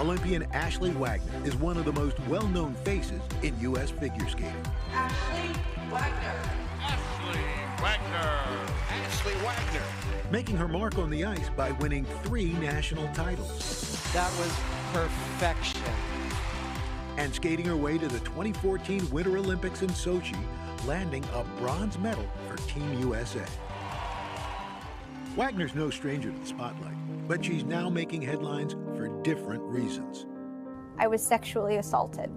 Olympian Ashley Wagner is one of the most well-known faces in U.S. figure skating. Ashley Wagner. Ashley Wagner. Ashley Wagner. Making her mark on the ice by winning 3 national titles. That was perfection. And skating her way to the 2014 Winter Olympics in Sochi, landing a bronze medal for Team USA. Wagner's no stranger to the spotlight, but she's now making headlines for different reasons. I was sexually assaulted.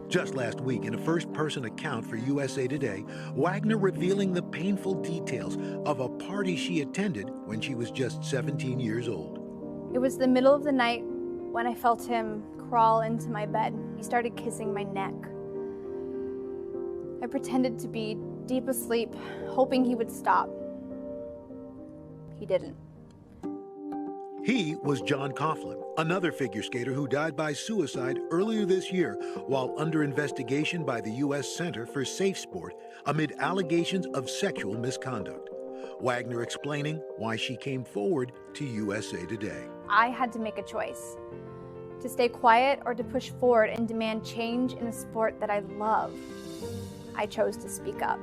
Just last week, in a first-person account for USA Today, Wagner revealing the painful details of a party she attended when she was just 17 years old. It was the middle of the night when I felt him crawl into my bed. He started kissing my neck. I pretended to be deep asleep, hoping he would stop. He didn't. He was John Coughlin, another figure skater who died by suicide earlier this year while under investigation by the U.S. Center for Safe Sport amid allegations of sexual misconduct. Wagner explaining why she came forward to USA Today. I had to make a choice, to stay quiet or to push forward and demand change in a sport that I love. I chose to speak up.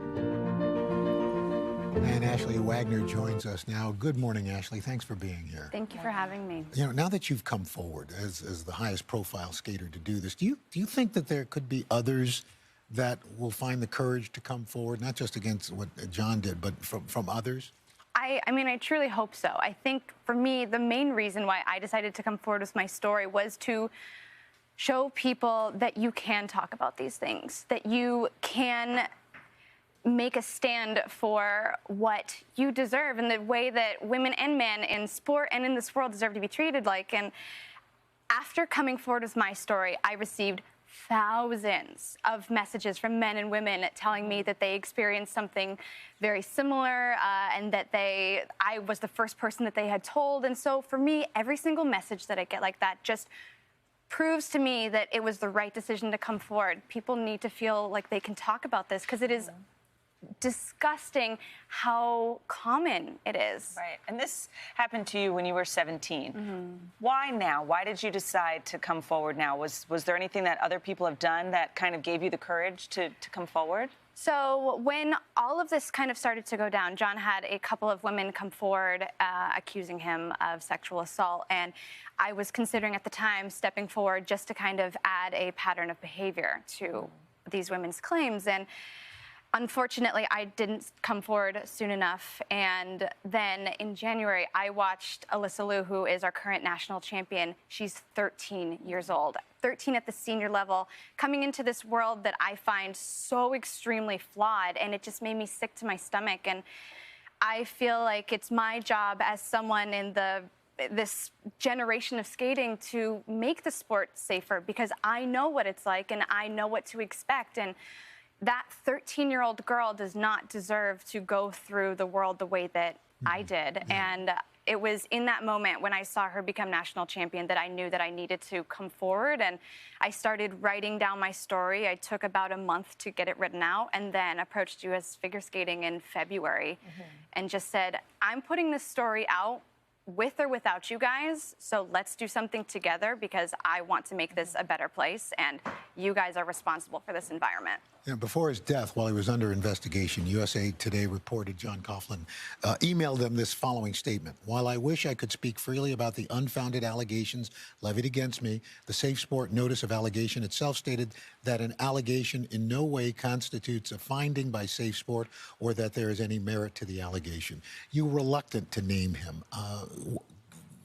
And Ashley Wagner joins us now. Good morning, Ashley. Thanks for being here. Thank you for having me. You know, now that you've come forward as the highest profile skater to do this, do you think that there could be others that will find the courage to come forward, not just against what John did, but from others? I mean, I truly hope so. I think for me, the main reason why I decided to come forward with my story was to show people that you can talk about these things, that you can make a stand for what you deserve and the way that women and men in sport and in this world deserve to be treated like. And after coming forward with my story, I received thousands of messages from men and women telling me that they experienced something very similar and that I was the first person that they had told. And so for me, every single message that I get like that just proves to me that it was the right decision to come forward. People need to feel like they can talk about this because it is disgusting how common it is. Right. And this happened to you when you were 17. Why now? Why did you decide to come forward now? Was there anything that other people have done that kind of gave you the courage to come forward? So when all of this kind of started to go down, John had a couple of women come forward accusing him of sexual assault. And I was considering at the time stepping forward just to kind of add a pattern of behavior to these women's claims. And unfortunately, I didn't come forward soon enough. And then in January, I watched Alyssa Liu, who is our current national champion. She's 13 years old, 13 at the senior level, coming into this world that I find so extremely flawed. And it just made me sick to my stomach. And I feel like it's my job as someone in this generation of skating to make the sport safer, because I know what it's like and I know what to expect. And that 13-year-old girl does not deserve to go through the world the way that I did. And it was in that moment when I saw her become national champion that I knew that I needed to come forward. And I started writing down my story. I took about a month to get it written out and then approached U.S. Figure Skating in February and just said, I'm putting this story out with or without you guys, so let's do something together because I want to make this a better place, and you guys are responsible for this environment. You know, before his death, while he was under investigation, USA Today reported John Coughlin emailed them this following statement. While I wish I could speak freely about the unfounded allegations levied against me, the Safe Sport notice of allegation itself stated that an allegation in no way constitutes a finding by Safe Sport or that there is any merit to the allegation. You were reluctant to name him.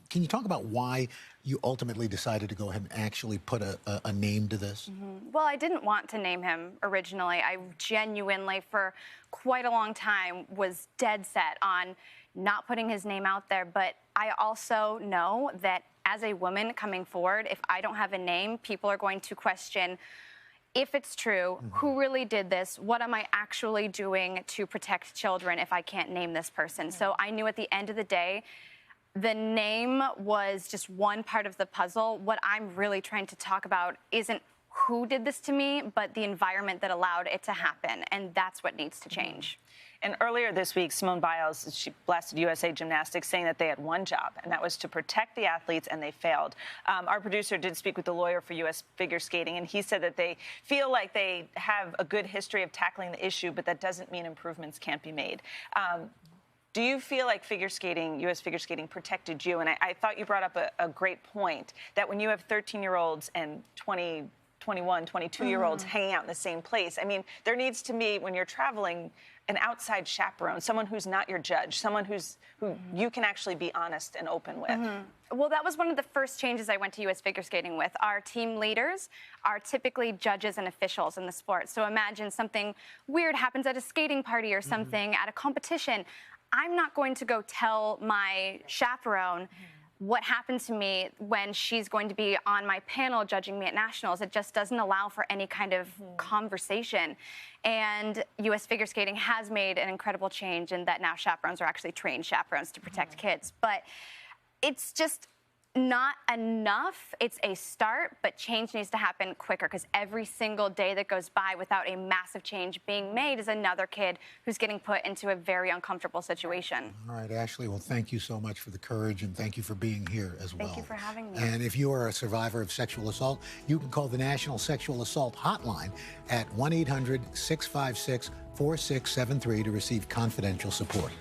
Can you talk about why you ultimately decided to go ahead and actually put a name to this? Well, I didn't want to name him originally. I genuinely, for quite a long time, was dead set on not putting his name out there. But I also know that as a woman coming forward, if I don't have a name, people are going to question if it's true, who really did this, what am I actually doing to protect children if I can't name this person? So I knew at the end of the day, the name was just one part of the puzzle. What I'm really trying to talk about isn't who did this to me, but the environment that allowed it to happen. And that's what needs to change. And earlier this week, Simone Biles, she blasted USA Gymnastics, saying that they had one job, and that was to protect the athletes, and they failed. Our producer did speak with the lawyer for U.S. figure skating, and he said that they feel like they have a good history of tackling the issue, but that doesn't mean improvements can't be made. Do you feel like figure skating, U.S. figure skating, protected you? And I thought you brought up a great point, that when you have 13-year-olds and 20, 21, 22-year-olds hanging out in the same place, I mean, there needs to be, when you're traveling, an outside chaperone, someone who's not your judge, someone who you can actually be honest and open with. Well, that was one of the first changes I went to U.S. figure skating with. Our team leaders are typically judges and officials in the sport. So imagine something weird happens at a skating party or something at a competition. I'm not going to go tell my chaperone what happened to me when she's going to be on my panel judging me at nationals. It just doesn't allow for any kind of conversation. And U.S. figure skating has made an incredible change in that now chaperones are actually trained chaperones to protect kids. But it's just not enough. It's a start, but change needs to happen quicker, because every single day that goes by without a massive change being made is another kid who's getting put into a very uncomfortable situation. All right, Ashley, well, thank you so much for the courage, and thank you for being here as well. Thank you for having me. And if you are a survivor of sexual assault, you can call the National Sexual Assault Hotline at 1-800-656-4673 to receive confidential support.